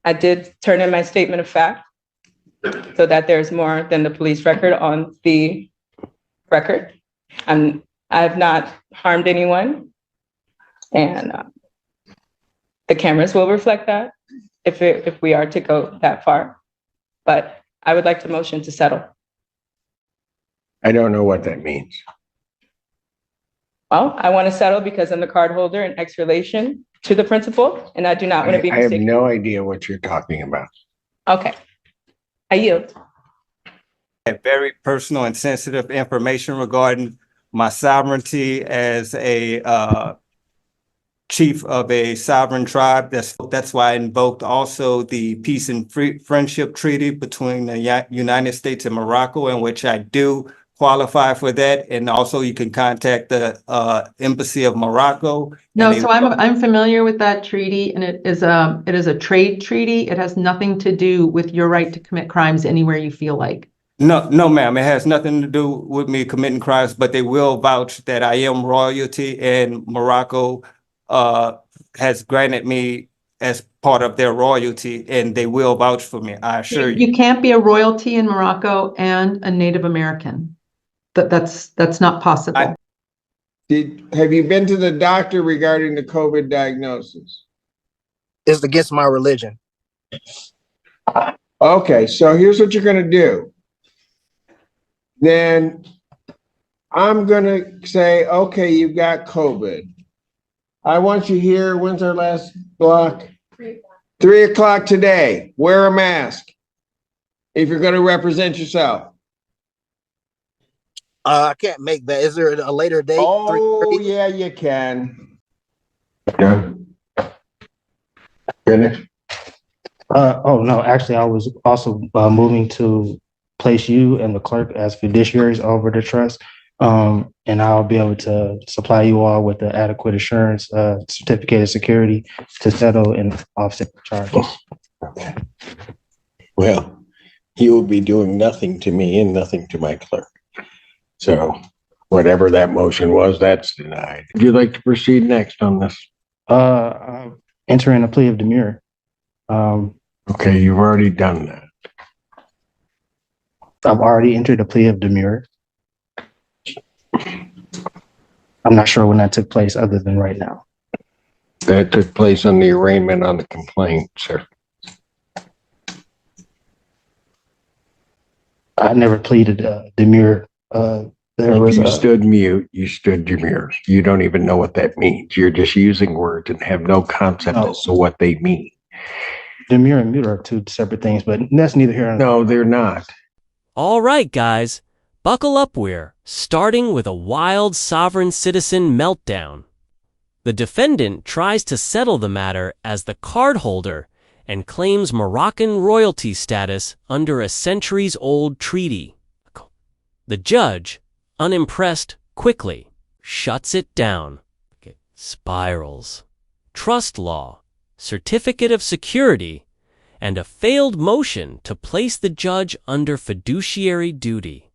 I did turn in my statement of fact so that there's more than the police record on the record. I have not harmed anyone, and the cameras will reflect that if we are to go that far. But I would like to motion to settle. I don't know what that means. Well, I want to settle because I'm the card holder in X relation to the principal, and I do not want to be I have mistaken. no idea what you're talking about. Okay, I yield. Very personal and sensitive information regarding my sovereignty as a chief of a sovereign tribe. That's why I invoked also the Peace and Friendship Treaty between the United States and Morocco, in which I do qualify for that. And also you can contact the Embassy of Morocco. No, so I'm familiar with that treaty, and it is a trade treaty. It has nothing to do with your right to commit crimes anywhere you feel like. No, ma'am. It has nothing to do with me committing crimes, but they will vouch that I am royalty, and Morocco has granted me as part of their royalty, and they will vouch for me. I assure you. You can't be a royalty in Morocco and a Native American. That's not possible. Have you been to the doctor regarding the COVID diagnosis? It's against my religion. Okay, so here's what you're gonna do. Then I'm gonna say, okay, you've got COVID. I want you here. When's our last block? 3 o'clock today. Wear a mask if you're gonna represent yourself. I can't make that. Is there a later date? Oh, yeah, you can. Done. Finish. Oh, no, actually, I was also moving to place you and the clerk as fiduciaries over the trust. And I'll be able to supply you all with the adequate assurance certificate of security to settle and offset the charges. Okay. Well, you will be doing nothing to me and nothing to my clerk. So whatever that motion was, that's denied. Would you like to proceed next on this? Entering a plea of demurrer. Okay, you've already done that. I've already entered a plea of demurrer. I'm not sure when that took place other than right now. That took place on the arraignment on the complaint, sir. I never pleaded demurrer. You stood mute, you stood demurrer. You don't even know what that means. You're just using words and have no concept as to what they mean. Demurrer and mute are two separate things, but that's neither here nor there. No, they're not. All right, guys, buckle up. We're starting with a wild sovereign citizen meltdown. The defendant tries to settle the matter as the cardholder and claims Moroccan royalty status under a centuries-old treaty. The judge, unimpressed, quickly shuts it down. Spirals, trust law, certificate of security, and a failed motion to place the judge under fiduciary duty.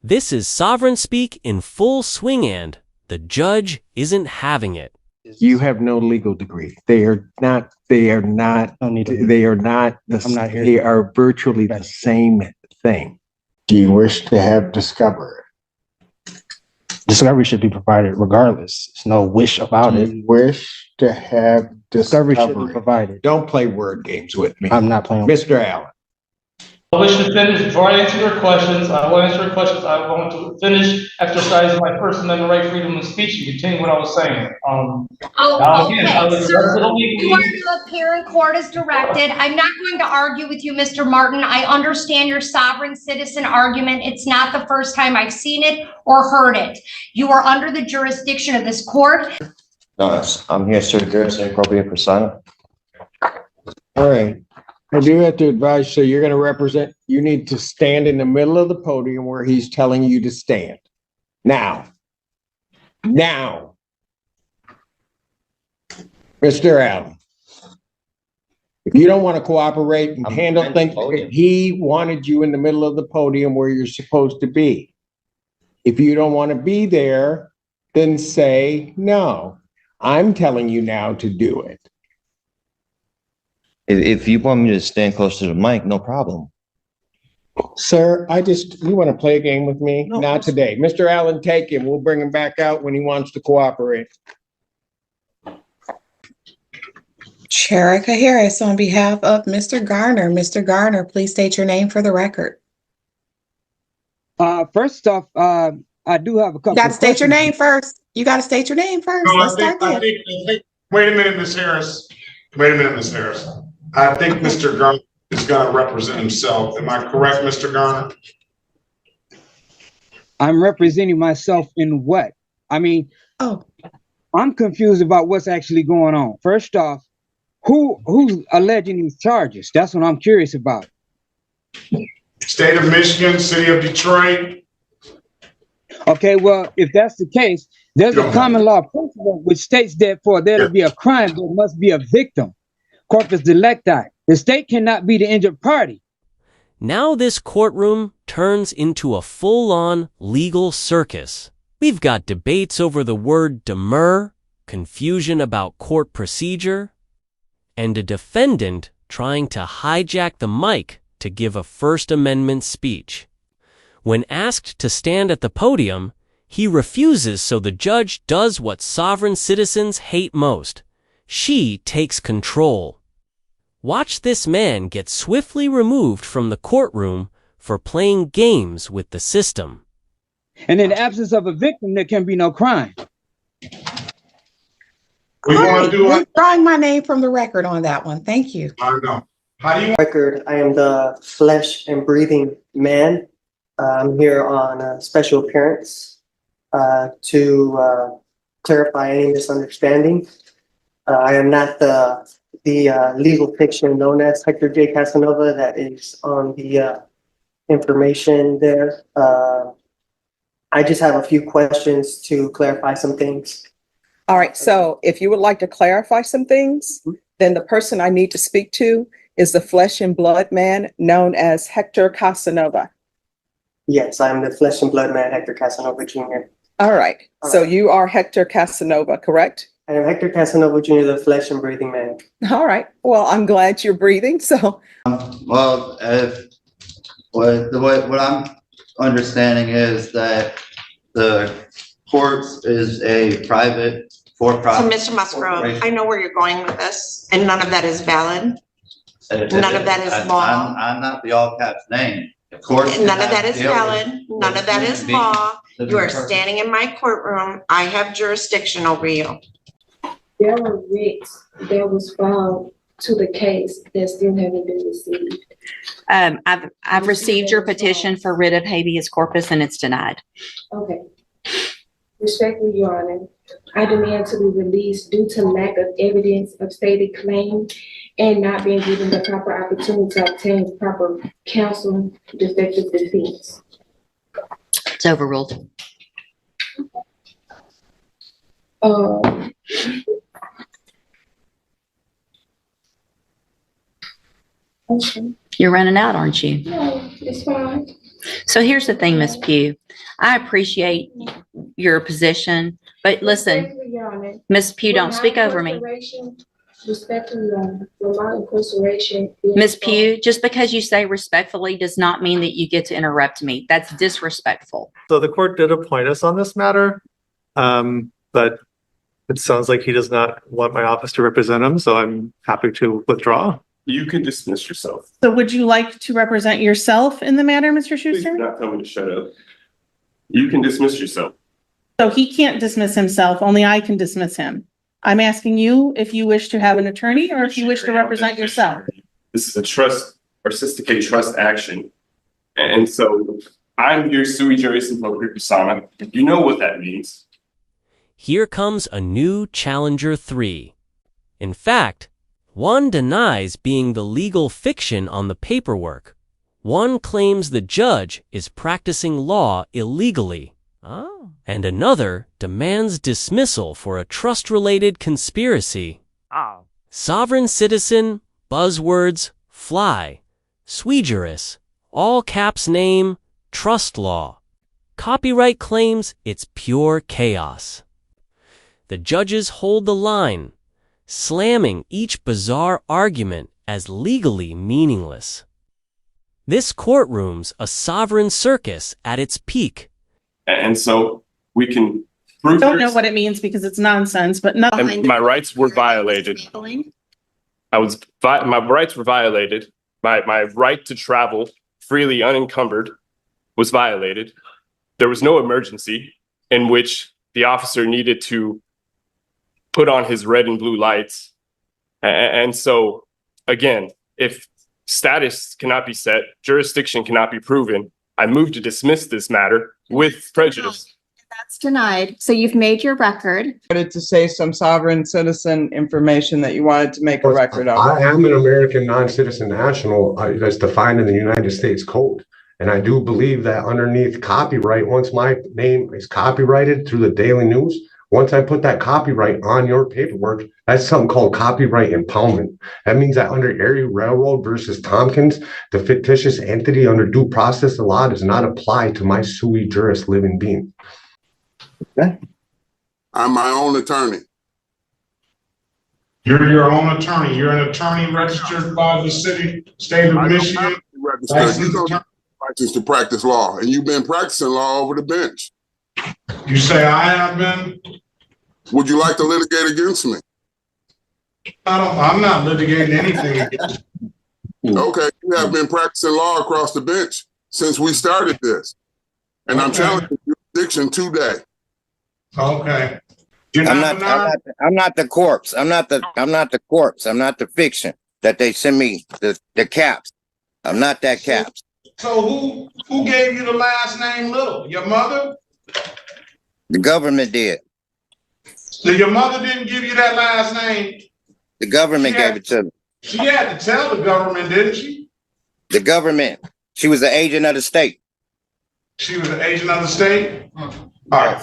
This is sovereign speak in full swing, and the judge isn't having it. You have no legal degree. They are not, I'm not here. they are virtually the same thing. Do you wish to have discovery? Discovery should be provided regardless. There's no wish about it. Do you wish to have Discovery discovery? should be provided. Don't play word games with me. I'm not playing. Mr. Allen. I wish to finish before I answer your questions. I will answer your questions. I want to finish exercising my First Amendment right, freedom of speech, and continue what I was saying. Okay, sir, you are to appear in court as directed. I'm not going to argue with you, Mr. Martin. I understand your sovereign citizen argument. It's not the first time I've seen it or heard it. You are under the jurisdiction of this court. No, I'm here to address the appropriate persona. All right. I do have to advise, so you're going to represent, you need to stand in the middle of the podium where he's telling you to stand. Now. Mr. Allen. If you don't want to cooperate and handle things, he wanted you in the middle of the podium where you're supposed to be. If you don't want to be there, then say no. I'm telling you now to do it. If you want me to stand close to the mic, no problem. Sir, you want to play a game with me? Not today. Mr. Allen, take him. We'll bring him back out when he wants to cooperate. Sharika Harris on behalf of Mr. Garner. Mr. Garner, please state your name for the record. First off, I do have a couple. You got to state your name first. You got to state your name first. No, Let's start there. Wait a minute, Ms. Harris. Wait a minute, Ms. Harris. I think Mr. Garner is going to represent himself. Am I correct, Mr. Garner? I'm representing myself in what? I mean, I'm confused about what's actually going on. First off, who's alleging these charges? That's what I'm curious about. State of Michigan, City of Detroit. Okay, well, if that's the case, there's a common law principle which states that for there to be a crime, there must be a victim. Corpus delicti. The state cannot be the injured party. Now this courtroom turns into a full-on legal circus. We've got debates over the word demur, confusion about court procedure, and a defendant trying to hijack the mic to give a First Amendment speech. When asked to stand at the podium, he refuses, so the judge does what sovereign citizens hate most. She takes control. Watch this man get swiftly removed from the courtroom for playing games with the system. And in the absence of a victim, there can be no crime. Withdrawing my name from the record on that one. Thank you. I know. How do you record? I am the flesh and breathing man. I'm here on a special appearance to clarify any misunderstanding. I am not the legal fiction known as Hector J. Casanova that is on the information there. I just have a few questions to clarify some things. All right, so if you would like to clarify some things, then the person I need to speak to is the flesh and blood man known as Hector Casanova. Yes, I'm the flesh and blood man, Hector Casanova Jr. All right, so you are Hector Casanova, correct? I am Hector Casanova Jr., the flesh and breathing man. All right, well, I'm glad you're breathing, so. Well, what I'm understanding is that the courts is a private for-profit. So Mr. Musgrove, I know where you're going with this, and none of that is valid. None of that is law. I'm not the all caps name. Of course. None of that is valid. None of that is law. You are standing in my courtroom. I have jurisdiction over you. There were writs that was filed to the case that still haven't been received. I've received your petition for writ of habeas corpus and it's denied. Okay. Respectfully, Your Honor, I demand to be released due to lack of evidence of stated claim and not being given the proper opportunity to obtain proper counsel, defective defense. It's overruled. Okay. You're running out, aren't you? No, it's fine. So here's the thing, Ms. Pugh. I appreciate your position, but listen, Ms. Pugh, don't speak over me. Respectfully, for my incarceration. Ms. Pugh, just because you say respectfully does not mean that you get to interrupt me. That's disrespectful. So the court did appoint us on this matter, but it sounds like he does not want my office to represent him, so I'm happy to withdraw. You can dismiss yourself. So would you like to represent yourself in the matter, Mr. Please Schuster? do not tell me to shut up. You can dismiss yourself. So he can't dismiss himself, only I can dismiss him. I'm asking you if you wish to have an attorney or if you wish to represent yourself. This is a trust or sophisticated trust action. And so I'm your sui juris in pro persona. You know what that means. Here comes a new Challenger 3. In fact, one denies being the legal fiction on the paperwork. One claims the judge is practicing law illegally. And another demands dismissal for a trust-related conspiracy. Sovereign citizen, buzzwords, fly, sui juris, all caps name, trust law. Copyright claims it's pure chaos. The judges hold the line, slamming each bizarre argument as legally meaningless. This courtroom's a sovereign circus at its peak. And so we can prove. Don't know what it means because it's nonsense, but nothing. And my rights were violated. My rights were violated. My right to travel freely unencumbered was violated. There was no emergency in which the officer needed to put on his red and blue lights. And so, again, if status cannot be set, jurisdiction cannot be proven, I move to dismiss this matter with prejudice. That's denied. So you've made your record. Wanted to say some sovereign citizen information that you wanted to make a record of. I am an American non-citizen national that's defined in the United States Code. And I do believe that underneath copyright, once my name is copyrighted through the Daily News, once I put that copyright on your paperwork, that's something called copyright impoundment. That means that under Erie Railroad versus Tompkins, the fictitious entity under due process of law does not apply to my sui juris living being. Okay. I'm my own attorney. You're your own attorney. You're an attorney registered by the state of Michigan. Licensed to practice law, and you've been practicing law over the bench. You say I have been? Would you like to litigate against me? I'm not litigating anything against you. Okay, you have been practicing law across the bench since we started this, and I'm challenging jurisdiction today. Okay. I'm not the corpse. I'm not the corpse. I'm not the fiction that they send me, the caps. I'm not that caps. So who gave you the last name Little? Your mother? The government did. So your mother didn't give you that last name? The government gave it to me. She had to tell the government, didn't she? The government. She was an agent of the state. She was an agent of the state? All right.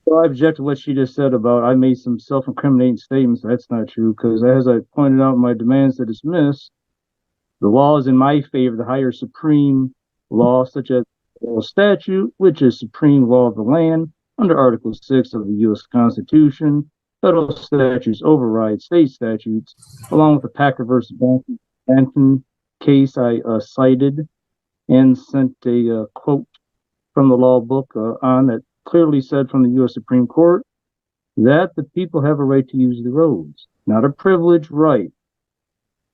So I object to what she just said about I made some self-incriminating statements. That's not true because as I pointed out in my demands to dismiss, the law is in my favor, the higher supreme law, such as the statute, which is supreme law of the land under Article 6 of the U.S. Constitution. Federal statutes override state statutes, along with the Packer versus Benton case I cited and sent a quote from the law book on that clearly said from the U.S. Supreme Court that the people have a right to use the roads, not a privileged right.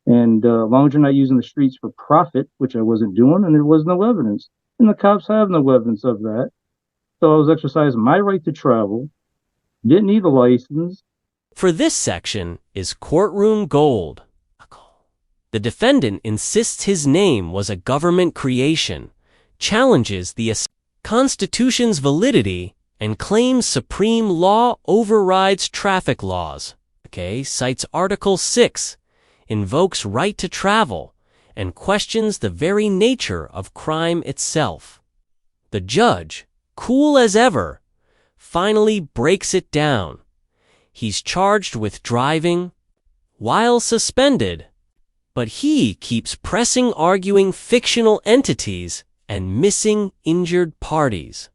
And as long as you're not using the streets for profit, which I wasn't doing, and there was no evidence, and the cops have no evidence of that. So I was exercising my right to travel, didn't need a license. For this section is courtroom gold. The defendant insists his name was a government creation, challenges the Constitution's validity, and claims supreme law overrides traffic laws. Okay, cites Article 6, invokes right to travel, and questions the very nature of crime itself. The judge, cool as ever, finally breaks it down. He's charged with driving while suspended, but he keeps pressing arguing fictional entities and missing injured parties.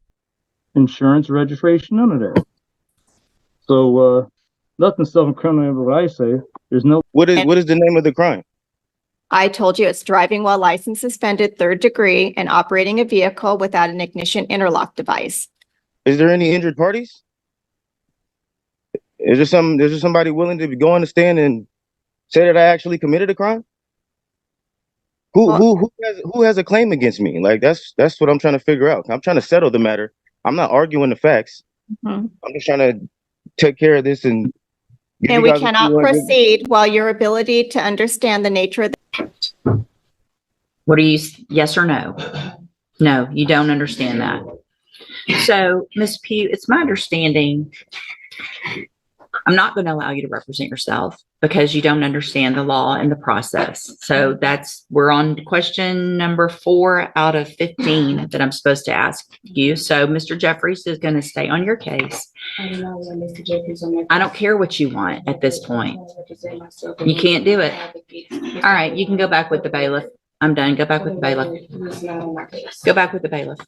Insurance, registration, none of that. So nothing self-incriminating about what I say. There's no. What is the name of the crime? I told you it's driving while license suspended, 3rd degree, and operating a vehicle without an ignition interlock device. Is there any injured parties? Is there somebody willing to go on the stand and say that I actually committed a crime? Who has a claim against me? Like that's what I'm trying to figure out. I'm trying to settle the matter. I'm not arguing the facts. I'm just trying to take care of this and we cannot proceed while your ability to understand the nature of the. What are you, yes or no? No, you don't understand that. So, Ms. Pugh, it's my understanding, I'm not going to allow you to represent yourself because you don't understand the law and the process. So we're on question number 4 out of 15 that I'm supposed to ask you. So Mr. Jeffries is going to stay on your case. I don't care what you want at this point. You can't do it. All right, you can go back with the bailiff. I'm done. Go back with the bailiff. Go back with the bailiff.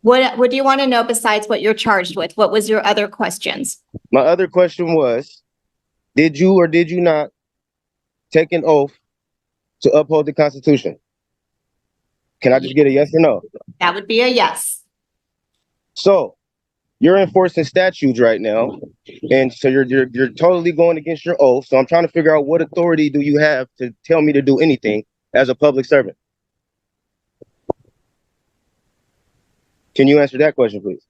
What do you want to know besides what you're charged with? What was your other questions? My other question was, did you or did you not take an oath to uphold the Constitution? Can I just get a yes or no? That would be a yes. So you're enforcing statutes right now, and so you're totally going against your oath. So I'm trying to figure out what authority do you have to tell me to do anything as a public servant? Can you answer that question, please?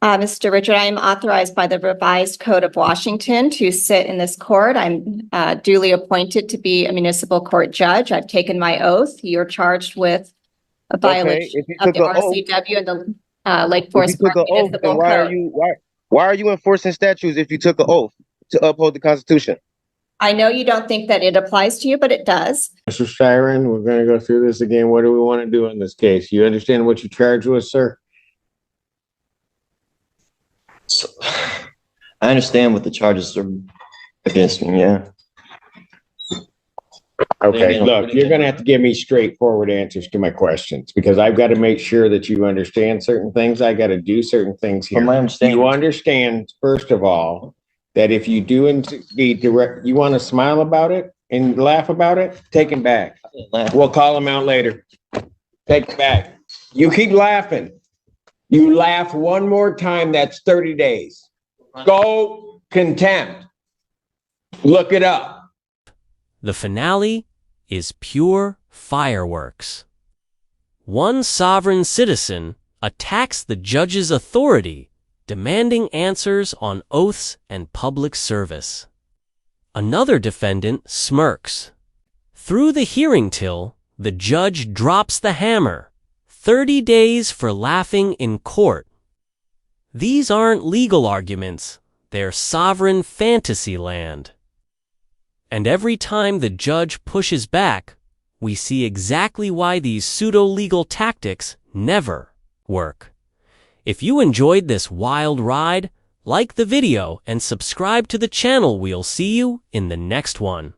Mr. Richard, I am authorized by the revised Code of Washington to sit in this court. I'm duly appointed to be a municipal court judge. I've taken my oath. You're charged with a violation If you of took the an oath, RCW and the Lake if Forest you took Park an oath, Municipal then why are Code. why are you enforcing statutes if you took an oath to uphold the Constitution? I know you don't think that it applies to you, but it does. Mr. Styron, we're gonna go through this again. What do we want to do in this case? You understand what you charged with, sir? So, I understand what the charges are against me, yeah. Okay, look, you're gonna have to give me straightforward answers to my questions because I've got to make sure that you understand certain things. I got to do certain things here. From my understanding, You understand, first of all, that if you do indeed direct, you want to smile about it and laugh about it, take him back. We'll call him out later. Take him back. You keep laughing. You laugh one more time, that's 30 days. Go contempt. Look it up. The finale is pure fireworks. One sovereign citizen attacks the judge's authority, demanding answers on oaths and public service. Another defendant smirks. Through the hearing till, the judge drops the hammer. 30 days for laughing in court. These aren't legal arguments, they're sovereign fantasy land. And every time the judge pushes back, we see exactly why these pseudo-legal tactics never work. If you enjoyed this wild ride, like the video and subscribe to the channel. We'll see you in the next one.